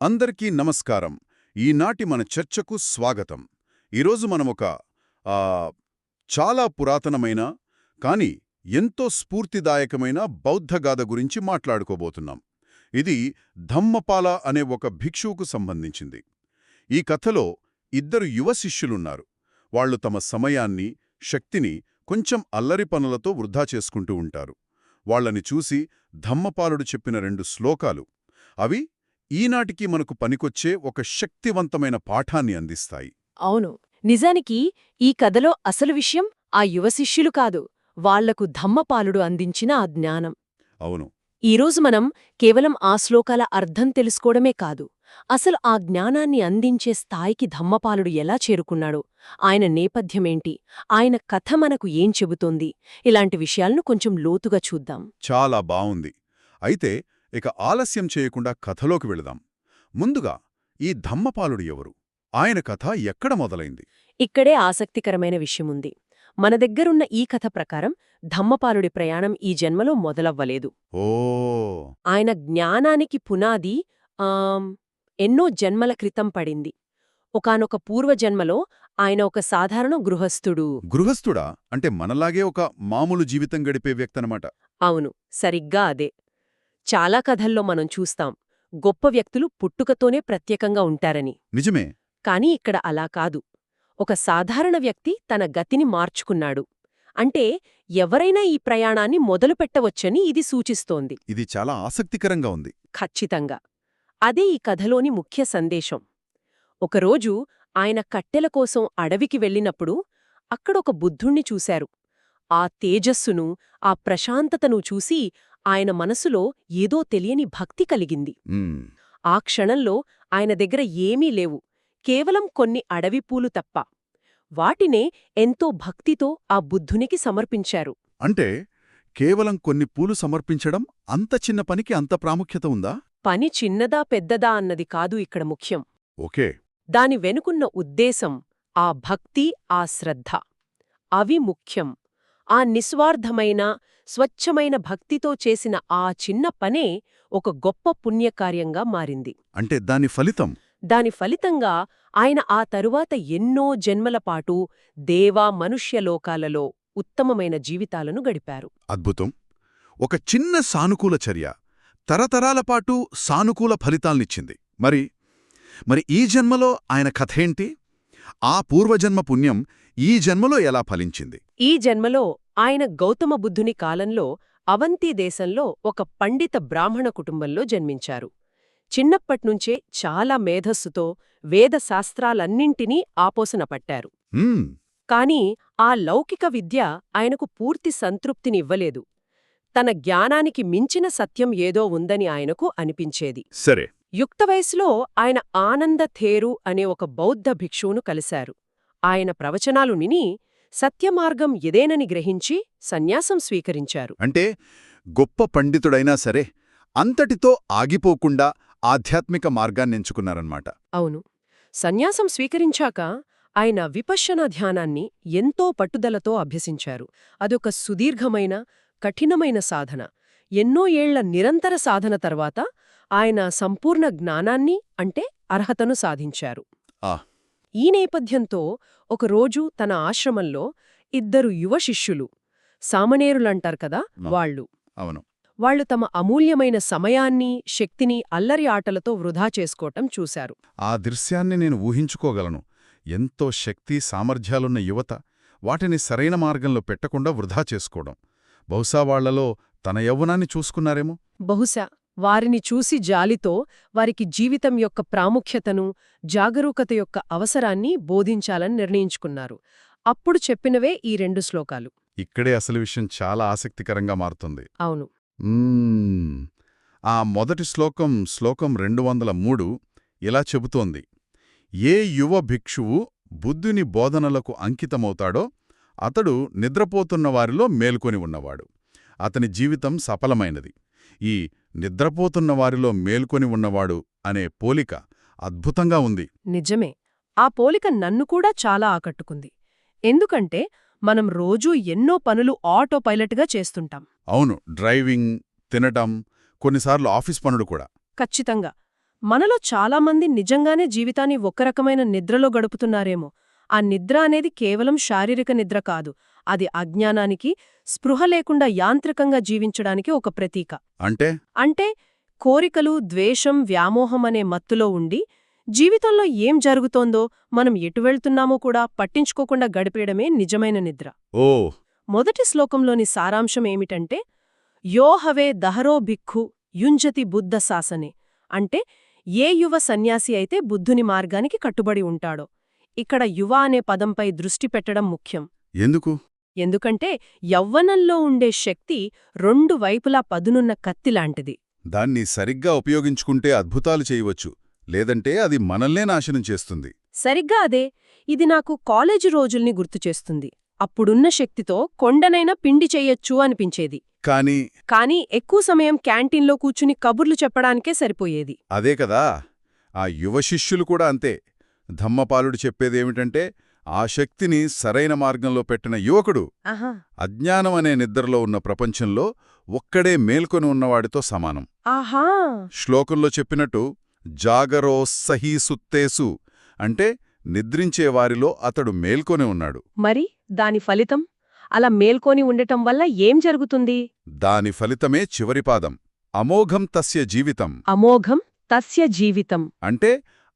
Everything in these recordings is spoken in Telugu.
అందరికీ నమస్కారం. ఈనాటి మన చర్చకు స్వాగతం. ఈరోజు మనమొక ఆ, చాలా పురాతనమైన కానీ ఎంతో స్ఫూర్తిదాయకమైన బౌద్ధగాథ గురించి మాట్లాడుకోబోతున్నాం. ఇది ధమ్మపాల అనే ఒక భిక్షువుకు సంబంధించింది. ఈ కథలో ఇద్దరు యువ శిష్యులున్నారు. వాళ్ళు తమ సమయాన్ని, శక్తిని కొంచెం అల్లరి పనులతో వృధా చేసుకుంటూ ఉంటారు. వాళ్ళని చూసి ధమ్మపాలుడు చెప్పిన 2 శ్లోకాలు అవి ఈనాటికి మనకు పనికొచ్చే ఒక శక్తివంతమైన పాఠాన్ని అందిస్తాయి. అవును. నిజానికి ఈ కథలో అసలు విషయం ఆ యువ శిష్యులు కాదు, వాళ్లకు ధమ్మపాలుడు అందించిన ఆ జ్ఞానం. అవును. ఈరోజు మనం కేవలం ఆ శ్లోకాల అర్థం తెలుసుకోవడమే కాదు, అసలు ఆ జ్ఞానాన్ని అందించే స్థాయికి ధమ్మపాలుడు ఎలా చేరుకున్నాడో, ఆయన నేపథ్యమేంటి, ఆయన కథ మనకు ఏం చెబుతోంది, ఇలాంటి విషయాలను కొంచెం లోతుగా చూద్దాం. చాలా బావుంది. అయితే ఇక ఆలస్యం చేయకుండా కథలోకి వెళదాం. ముందుగా ఈ ధమ్మపాలుడు ఎవరు? ఆయన కథ ఎక్కడ మొదలైంది? ఇక్కడే ఆసక్తికరమైన విషయముంది. మన దగ్గరున్న ఈ కథ ప్రకారం ధమ్మపాలుడి ప్రయాణం ఈ జన్మలో మొదలవ్వలేదు. ఓ ఆయన జ్ఞానానికి పునాది ఎన్నో జన్మల క్రితం పడింది. ఒకానొక పూర్వజన్మలో ఆయన ఒక సాధారణ గృహస్థుడు. గృహస్థుడా? అంటే మనలాగే ఒక మామూలు జీవితం గడిపే వ్యక్తనమాట. అవును, సరిగ్గా అదే. చాలా కథల్లో మనం చూస్తాం, గొప్ప వ్యక్తులు పుట్టుకతోనే ప్రత్యేకంగా ఉంటారని. నిజమే. కాని ఇక్కడ అలా కాదు. ఒక సాధారణ వ్యక్తి తన గతిని మార్చుకున్నాడు. అంటే ఎవరైనా ఈ ప్రయాణాన్ని మొదలుపెట్టవచ్చని ఇది సూచిస్తోంది. ఇది చాలా ఆసక్తికరంగా ఉంది. ఖచ్చితంగా. అదే ఈ కథలోని ముఖ్య సందేశం. ఒకరోజు ఆయన కట్టెల కోసం అడవికి వెళ్ళినప్పుడు అక్కడొక బుద్ధుణ్ణి చూశారు. ఆ తేజస్సును, ఆ ప్రశాంతతను చూసి ఆయన మనసులో ఏదో తెలియని భక్తి కలిగింది. ఆ క్షణంలో ఆయన దగ్గర ఏమీ లేవు, కేవలం కొన్ని అడవిపూలు తప్ప. వాటినే ఎంతో భక్తితో ఆ బుద్ధునికి సమర్పించారు. అంటే కేవలం కొన్ని పూలు సమర్పించడం అంత చిన్న పనికి అంత ప్రాముఖ్యత ఉందా? పని చిన్నదా పెద్దదా అన్నది కాదు ఇక్కడ ముఖ్యం. ఓకే. దాని వెనుకున్న ఉద్దేశం, ఆ భక్తి, ఆ శ్రద్ధ, అవి ముఖ్యం. ఆ నిస్వార్థమైన, స్వచ్ఛమైన భక్తితో చేసిన ఆ చిన్న పనే ఒక గొప్ప పుణ్యకార్యంగా మారింది. అంటే దాని ఫలితంగా ఆయన ఆ తరువాత ఎన్నో జన్మలపాటు దేవా, మనుష్యలోకాలలో ఉత్తమమైన జీవితాలను గడిపారు. అద్భుతం. ఒక చిన్న సానుకూల చర్య తరతరాలపాటు సానుకూల ఫలితాల్నిచ్చింది. మరి ఈ జన్మలో ఆయన కథేంటి? ఆ పూర్వజన్మ పుణ్యం ఈ జన్మలో ఎలా ఫలించింది? ఈ జన్మలో ఆయన గౌతమ బుద్ధుని కాలంలో అవంతి దేశంలో ఒక పండిత బ్రాహ్మణ కుటుంబంలో జన్మించారు. చిన్నప్పట్నుంచే చాలా మేధస్సుతో వేదశాస్త్రాలన్నింటినీ ఆపోసన పట్టారు. కాని ఆ లౌకిక విద్య ఆయనకు పూర్తి సంతృప్తినివ్వలేదు. తన జ్ఞానానికి మించిన సత్యం ఏదో ఉందని ఆయనకు అనిపించేది. సరే. యుక్తవయసులో ఆయన ఆనంద థేరు అనే ఒక బౌద్ధ భిక్షువును కలిశారు. ఆయన ప్రవచనాలు విని సత్యమార్గం ఇదేనని గ్రహించి సన్యాసం స్వీకరించారు. అంటే గొప్ప పండితుడైనా సరే అంతటితో ఆగిపోకుండా ఆధ్యాత్మిక మార్గాన్నెంచుకున్నారన్నమాట. అవును. సన్యాసం స్వీకరించాక ఆయన విపశ్యనా ధ్యానాన్ని ఎంతో పట్టుదలతో అభ్యసించారు. అదొక సుదీర్ఘమైన, కఠినమైన సాధన. ఎన్నో ఏళ్ల నిరంతర సాధన తర్వాత ఆయన సంపూర్ణ జ్ఞానాన్ని, అంటే అర్హతను సాధించారు. ఈ నేపథ్యంతో ఒకరోజు తన ఆశ్రమంలో 2 యువ శిష్యులు, సామణేరులంటారు కదా, వాళ్ళు తమ అమూల్యమైన సమయాన్ని, శక్తిని అల్లరి ఆటలతో వృధా చేసుకోవటం చూశారు. ఆ దృశ్యాన్ని నేను ఊహించుకోగలను. ఎంతో శక్తి, సామర్థ్యాలున్న యువత వాటిని సరైన మార్గంలో పెట్టకుండా వృధా చేసుకోవడం. బహుశా వాళ్లలో తన యవ్వనాన్ని చూసుకున్నారేమో. బహుశా వారిని చూసి జాలితో వారికి జీవితం యొక్క ప్రాముఖ్యతను, జాగరూకత యొక్క అవసరాన్ని బోధించాలని నిర్ణయించుకున్నారు. అప్పుడు చెప్పినవే ఈ 2 శ్లోకాలు. ఇక్కడే అసలు విషయం చాలా ఆసక్తికరంగా మారుతుంది. అవును. ఆ మొదటి శ్లోకం 203 ఇలా చెబుతోంది: ఏ యువ భిక్షువు బుద్ధుని బోధనలకు అంకితమవుతాడో అతడు నిద్రపోతున్న వారిలో మేల్కొని ఉన్నవాడు. అతని జీవితం సఫలమైనది. ఈ నిద్రపోతున్న వారిలో మేల్కొని ఉన్నవాడు అనే పోలిక అద్భుతంగా ఉంది. నిజమే. ఆ పోలిక నన్ను కూడా చాలా ఆకట్టుకుంది. ఎందుకంటే మనం రోజూ ఎన్నో పనులు ఆటో పైలట్గా చేస్తుంటాం. అవును. డ్రైవింగ్, తినటం, కొన్నిసార్లు ఆఫీస్ పనులు కూడా. ఖచ్చితంగా. మనలో చాలామంది నిజంగానే జీవితాన్ని ఒక రకమైన నిద్రలో గడుపుతున్నారేమో. ఆ నిద్ర అనేది కేవలం శారీరక నిద్ర కాదు, అది అజ్ఞానానికి, స్పృహ లేకుండా యాంత్రికంగా జీవించడానికి ఒక ప్రతీక. అంటే కోరికలు, ద్వేషం, వ్యామోహం అనే మత్తులో ఉండి జీవితంలో ఏం జరుగుతోందో, మనం ఎటు వెళ్తున్నామో కూడా పట్టించుకోకుండా గడిపేయడమే నిజమైన నిద్ర. ఓ మొదటి శ్లోకంలోని సారాంశం ఏమిటంటే, యోహవే దహరో భిక్ఖు యుంజతి బుద్ధ శాసనే. అంటే ఏ యువ సన్యాసి అయితే బుద్ధుని మార్గానికి కట్టుబడి ఉంటాడో. ఇక్కడ యువ అనే పదంపై దృష్టి పెట్టడం ముఖ్యం. ఎందుకు? ఎందుకంటే యవ్వనంలో ఉండే శక్తి రెండు వైపులా పదునున్న కత్తిలాంటిది. దాన్ని సరిగ్గా ఉపయోగించుకుంటే అద్భుతాలు చేయవచ్చు, లేదంటే అది మనల్నే నాశనం చేస్తుంది. సరిగ్గా అదే. ఇది నాకు కాలేజీ రోజుల్ని గుర్తుచేస్తుంది. అప్పుడున్న శక్తితో కొండనైనా పిండి చెయ్యొచ్చు అనిపించేది. కానీ ఎక్కువ సమయం క్యాంటీన్లో కూర్చుని కబుర్లు చెప్పడానికే సరిపోయేది. అదే కదా, ఆ యువ శిష్యులు కూడా అంతే. ధమ్మపాలుడు చెప్పేదేమిటంటే, ఆ శక్తిని సరైన మార్గంలో పెట్టిన యువకుడు అజ్ఞానం అనే నిద్రలో ఉన్న ప్రపంచంలో ఒక్కడే మేల్కొని ఉన్నవాడితో సమానం. శ్లోకంలో చెప్పినట్టు జాగరో సహీ సుత్తేసు అంటే నిద్రించేవారిలో అతడు మేల్కొని ఉన్నాడు. మరి దాని ఫలితం? అలా మేల్కొని ఉండటం వల్ల ఏం జరుగుతుంది? దాని ఫలితమే చివరి పాదం, అమోఘం తస్య జీవితం. అమోఘం తస్య జీవితం అంటే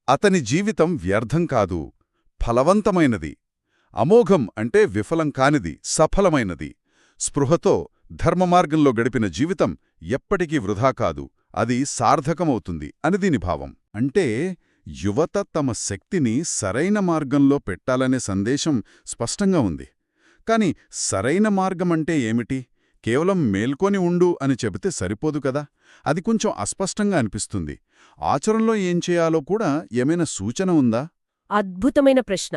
అతని జీవితం వ్యర్థం కాదు, ఫలవంతమైనది. అమోఘం అంటే విఫలం కానిది, సఫలమైనది. స్పృహతో ధర్మమార్గంలో గడిపిన జీవితం ఎప్పటికీ వృధా కాదు, అది సార్థకమవుతుంది అని దీని భావం. అంటే యువత తమ శక్తిని సరైన మార్గంలో పెట్టాలనే సందేశం స్పష్టంగా ఉంది. కాని సరైన మార్గమంటే ఏమిటి? కేవలం మేల్కొని ఉండు అని చెబితే సరిపోదు కదా, అది కొంచెం అస్పష్టంగా అనిపిస్తుంది. ఆచరణలో ఏం చేయాలో కూడా ఏమైనా సూచన ఉందా? అద్భుతమైన ప్రశ్న.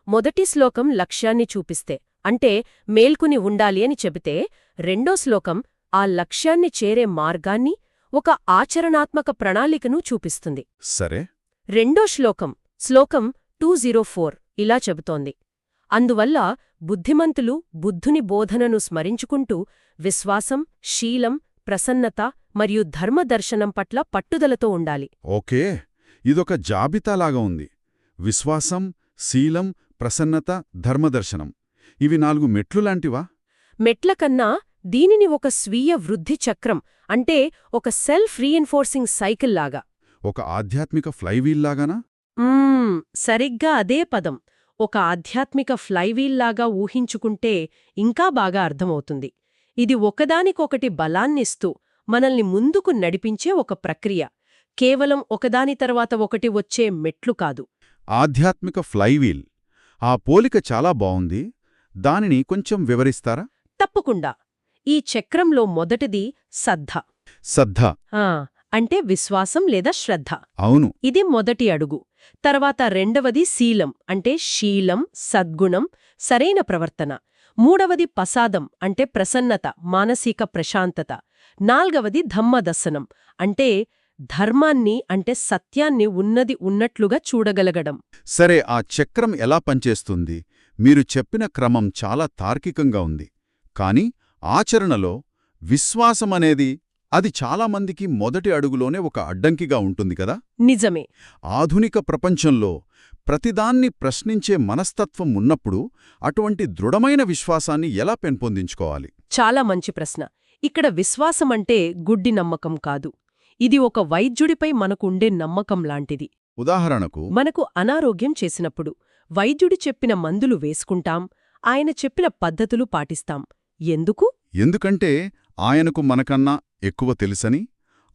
మొదటి శ్లోకం లక్ష్యాన్ని చూపిస్తే, అంటే మేల్కుని ఉండాలి అని చెబితే, రెండో శ్లోకం ఆ లక్ష్యాన్ని చేరే మార్గాన్ని, ఒక ఆచరణాత్మక ప్రణాళికను చూపిస్తుంది. సరే. రెండో శ్లోకం 204 ఇలా చెబుతోంది, అందువల్ల బుద్ధిమంతులు బుద్ధుని బోధనను స్మరించుకుంటూ విశ్వాసం, శీలం, ప్రసన్నత మరియు ధర్మదర్శనం పట్ల పట్టుదలతో ఉండాలి. ఓకే, ఇదొక జాబితాలాగా ఉంది. విశ్వాసం, శీలం, ప్రసన్నత, ధర్మదర్శనం, ఇవి 4 మెట్లులాంటివా? మెట్లకన్నా దీనిని ఒక స్వీయ వృద్ధి చక్రం, అంటే ఒక సెల్ఫ్ రీఎన్ఫోర్సింగ్ సైకిల్ లాగా, ఒక ఆధ్యాత్మిక ఫ్లైవీల్లాగానా? సరిగ్గా అదే పదం. ఒక ఆధ్యాత్మిక ఫ్లైవీల్లాగా ఊహించుకుంటే ఇంకా బాగా అర్థమవుతుంది. ఇది ఒకదానికొకటి బలాన్నిస్తూ మనల్ని ముందుకు నడిపించే ఒక ప్రక్రియ, కేవలం ఒకదాని తర్వాత ఒకటి వచ్చే మెట్లు కాదు. ఆధ్యాత్మిక ఫ్లైవీల్, ఆ పోలిక చాలా బావుంది. దానిని కొంచెం వివరిస్తారా? తప్పకుండా. ఈ చక్రంలో మొదటిది శ్రద్ధ. అంటే విశ్వాసం లేదా శ్రద్ధ. అవును, ఇది మొదటి అడుగు. తర్వాత రెండవది శీలం, అంటే శీలం, సద్గుణం, సరైన ప్రవర్తన. మూడవది పసాదం, అంటే ప్రసన్నత, మానసిక ప్రశాంతత. నాల్గవది ధమ్మదర్శనం, అంటే ధర్మాన్ని, అంటే సత్యాన్ని ఉన్నది ఉన్నట్లుగా చూడగలగడం. సరే, ఆ చక్రం ఎలా పనిచేస్తుంది? మీరు చెప్పిన క్రమం చాలా తార్కికంగా ఉంది. కాని ఆచరణలో విశ్వాసమనేది, అది చాలామందికి మొదటి అడుగులోనే ఒక అడ్డంకిగా ఉంటుంది కదా? నిజమే. ఆధునిక ప్రపంచంలో ప్రతిదాన్ని ప్రశ్నించే మనస్తత్వం ఉన్నప్పుడు అటువంటి దృఢమైన విశ్వాసాన్ని ఎలా పెంపొందించుకోవాలి? చాలా మంచి ప్రశ్న. ఇక్కడ విశ్వాసమంటే గుడ్డి నమ్మకం కాదు. ఇది ఒక వైద్యుడిపై మనకుండే నమ్మకం లాంటిది. ఉదాహరణకు, మనకు అనారోగ్యం చేసినప్పుడు వైద్యుడి చెప్పిన మందులు వేసుకుంటాం, ఆయన చెప్పిన పద్ధతులు పాటిస్తాం. ఎందుకంటే ఆయనకు మనకన్నా ఎక్కువ తెలుసని,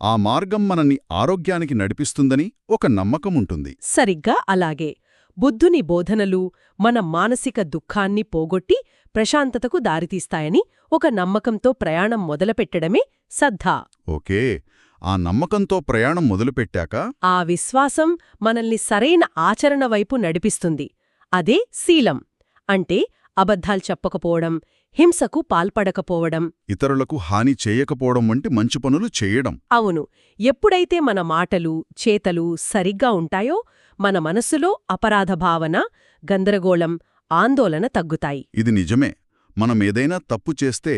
ఆ మార్గం మనని ఆరోగ్యానికి నడిపిస్తుందని ఒక నమ్మకముంటుంది. సరిగ్గా అలాగే బుద్ధుని బోధనలు మన మానసిక దుఃఖాన్ని పోగొట్టి ప్రశాంతతకు దారితీస్తాయని ఒక నమ్మకంతో ప్రయాణం మొదలుపెట్టడమే శ్రద్ధ. ఓకే, ఆ నమ్మకంతో ప్రయాణం మొదలుపెట్టాక ఆ విశ్వాసం మనల్ని సరైన ఆచరణ వైపు నడిపిస్తుంది. అదే శీలం, అంటే అబద్ధాలు చెప్పకపోవడం, హింసకు పాల్పడకపోవడం, ఇతరులకు హాని చేయకపోవడం వంటి మంచి పనులు చేయడం. అవును. ఎప్పుడైతే మన మాటలు, చేతలు సరిగ్గా ఉంటాయో మన మనస్సులో అపరాధ భావన, గందరగోళం, ఆందోళన తగ్గుతాయి. ఇది నిజమే. మనమేదైనా తప్పు చేస్తే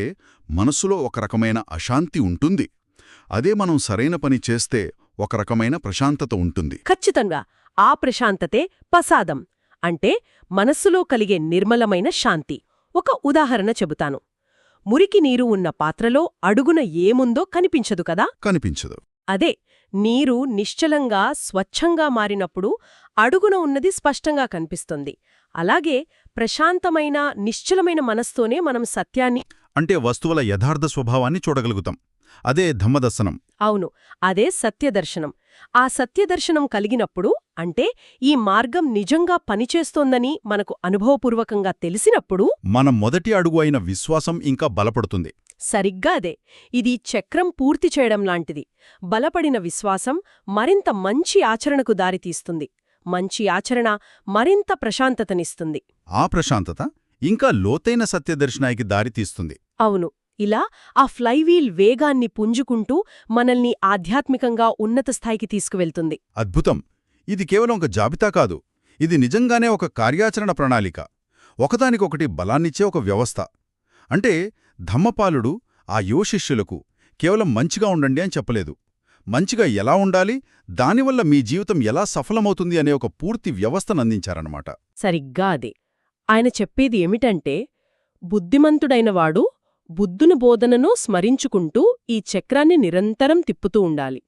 మనసులో ఒక రకమైన అశాంతి ఉంటుంది. అదే మనం సరైన పని చేస్తే ఒక రకమైన ప్రశాంతత ఉంటుంది. ఖచ్చితంగా ఆ ప్రశాంతతే పసాదం అంటే మనస్సులో కలిగే నిర్మలమైన శాంతి. ఒక ఉదాహరణ చెబుతాను. మురికి నీరు ఉన్న పాత్రలో అడుగున ఏముందో కనిపించదు కదా. కనిపించదు. అదే నీరు నిశ్చలంగా స్వచ్ఛంగా మారినప్పుడు అడుగున ఉన్నది స్పష్టంగా కనిపిస్తుంది. అలాగే ప్రశాంతమైన నిశ్చలమైన మనస్తోనే మనం సత్యాన్ని అంటే వస్తువుల యథార్థ స్వభావాన్ని చూడగలుగుతాం. అదే ధమ్మదర్శనం. అవును, అదే సత్యదర్శనం. ఆ సత్యదర్శనం కలిగినప్పుడు అంటే ఈ మార్గం నిజంగా పనిచేస్తోందని మనకు అనుభవపూర్వకంగా తెలిసినప్పుడు మన మొదటి అడుగు అయిన విశ్వాసం ఇంకా బలపడుతుంది. సరిగ్గా అదే. ఇది చక్రం పూర్తి చేయడం లాంటిది. బలపడిన విశ్వాసం మరింత మంచి ఆచరణకు దారితీస్తుంది. మంచి ఆచరణ మరింత ప్రశాంతతనిస్తుంది. ఆ ప్రశాంతత ఇంకా లోతైన సత్యదర్శనానికి దారితీస్తుంది. అవును, ఇలా ఆ ఫ్లైవీల్ వేగాన్ని పుంజుకుంటూ మనల్ని ఆధ్యాత్మికంగా ఉన్నత స్థాయికి తీసుకువెళ్తుంది. అద్భుతం. ఇది కేవలం ఒక జాబితా కాదు, ఇది నిజంగానే ఒక కార్యాచరణ ప్రణాళిక, ఒకదానికొకటి బలాన్నిచ్చే ఒక వ్యవస్థ. అంటే ధమ్మపాలుడు ఆ యువ శిష్యులకు కేవలం మంచిగా ఉండండి అని చెప్పలేదు. మంచిగా ఎలా ఉండాలి, దానివల్ల మీ జీవితం ఎలా సఫలమవుతుంది అనే ఒక పూర్తి వ్యవస్థనందించారన్నమాట. సరిగ్గా అదే. ఆయన చెప్పేది ఏమిటంటే, బుద్ధిమంతుడైనవాడు బుద్ధుని బోధనను స్మరించుకుంటూ ఈ చక్రాన్ని నిరంతరం తిప్పుతూ ఉండాలి.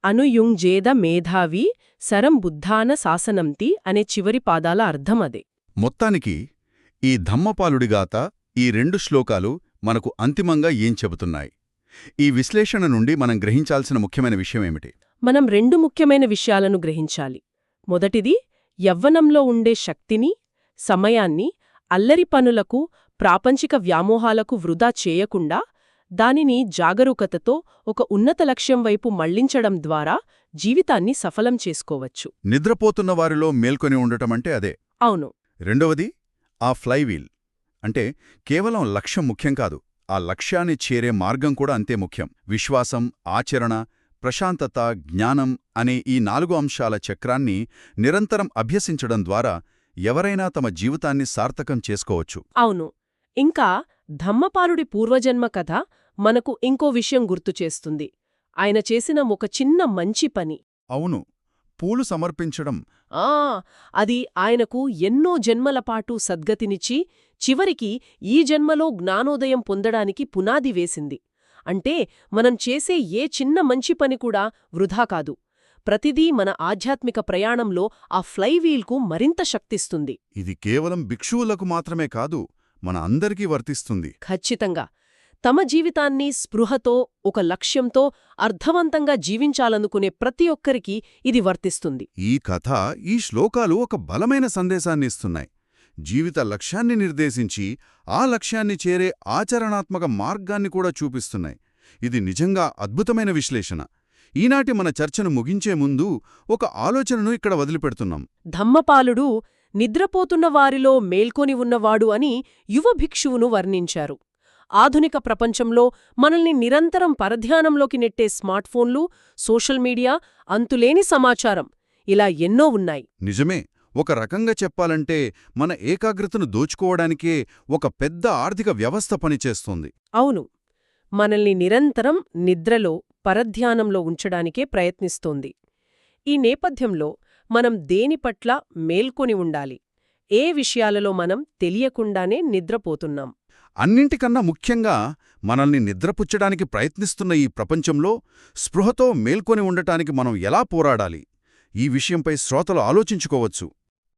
అనుయుంజేద మేధావి సరం బుద్ధాన శాసనంతి అనే చివరి పాదాల అర్థమదే. మొత్తానికి ఈ ధమ్మపాలుడిగాత ఈ 2 శ్లోకాలు మనకు అంతిమంగా ఏం చెబుతున్నాయి? ఈ విశ్లేషణ నుండి మనం గ్రహించాల్సిన ముఖ్యమైన విషయమేమిటి? మనం 2 ముఖ్యమైన విషయాలను గ్రహించాలి. మొదటిది, యవ్వనంలో ఉండే శక్తిని, సమయాన్ని అల్లరి పనులకు, ప్రాపంచిక వ్యామోహాలకు వృధా చేయకుండా దానిని జాగరూకతతో ఒక ఉన్నత లక్ష్యం వైపు మళ్లించడం ద్వారా జీవితాన్ని సఫలం చేసుకోవచ్చు. నిద్రపోతున్న వారిలో మేల్కొని ఉండటమంటే అదే. అవును. రెండవది, ఆ ఫ్లైవీల్ అంటే కేవలం లక్ష్యం ముఖ్యం కాదు, ఆ లక్ష్యాన్ని చేరే మార్గం కూడా అంతే ముఖ్యం. విశ్వాసం, ఆచరణ, ప్రశాంతత, జ్ఞానం అనే ఈ 4 అంశాల చక్రాన్ని నిరంతరం అభ్యసించడం ద్వారా ఎవరైనా తమ జీవితాన్ని సార్థకం చేసుకోవచ్చు. అవును. ఇంకా ధమ్మపాలుడి పూర్వజన్మ కథ మనకు ఇంకో విషయం గుర్తుచేస్తుంది. ఆయన చేసిన ఒక చిన్న మంచి పని. అవును, పూలు సమర్పించడం. అది ఆయనకు ఎన్నో జన్మలపాటు సద్గతినిచ్చి చివరికి ఈ జన్మలో జ్ఞానోదయం పొందడానికి పునాది వేసింది. అంటే మనం చేసే ఏ చిన్న మంచి పని కూడా వృధా కాదు. ప్రతిదీ మన ఆధ్యాత్మిక ప్రయాణంలో ఆ ఫ్లైవీల్కు మరింత శక్తిస్తుంది. ఇది కేవలం భిక్షువులకు మాత్రమే కాదు, మన అందరికీ వర్తిస్తుంది. ఖచ్చితంగా. తమ జీవితాన్ని స్పృహతో, ఒక లక్ష్యంతో అర్థవంతంగా జీవించాలనుకునే ప్రతి ఒక్కరికీ ఇది వర్తిస్తుంది. ఈ కథ, ఈ శ్లోకాలు ఒక బలమైన సందేశాన్ని ఇస్తున్నాయి. జీవిత లక్ష్యాన్ని నిర్దేశించి ఆ లక్ష్యాన్ని చేరే ఆచరణాత్మక మార్గాన్ని కూడా చూపిస్తున్నాయి. ఇది నిజంగా అద్భుతమైన విశ్లేషణ. ఈనాటి మన చర్చను ముగించే ముందు ఒక ఆలోచనను ఇక్కడ వదిలిపెడుతున్నాం. ధమ్మపాలుడు నిద్రపోతున్న వారిలో మేల్కొని ఉన్నవాడు అని యువ భిక్షువును వర్ణించారు. ఆధునిక ప్రపంచంలో మనల్ని నిరంతరం పరధ్యానంలోకి నెట్టే స్మార్ట్ఫోన్లు, సోషల్ మీడియా, అంతులేని సమాచారం ఇలా ఎన్నో ఉన్నాయి. నిజమే. ఒక రకంగా చెప్పాలంటే మన ఏకాగ్రతను దోచుకోవడానికే ఒక పెద్ద ఆర్థిక వ్యవస్థ పనిచేస్తోంది. అవును, మనల్ని నిరంతరం నిద్రలో, పరధ్యానంలో ఉంచడానికే ప్రయత్నిస్తోంది. ఈ నేపథ్యంలో మనం దేని పట్ల మేల్కొని ఉండాలి? ఏ విషయాలలో మనం తెలియకుండానే నిద్రపోతున్నాం? అన్నింటికన్నా ముఖ్యంగా మనల్ని నిద్రపుచ్చడానికి ప్రయత్నిస్తున్న ఈ ప్రపంచంలో స్పృహతో మేల్కొని ఉండటానికి మనం ఎలా పోరాడాలి? ఈ విషయంపై శ్రోతలు ఆలోచించుకోవచ్చు.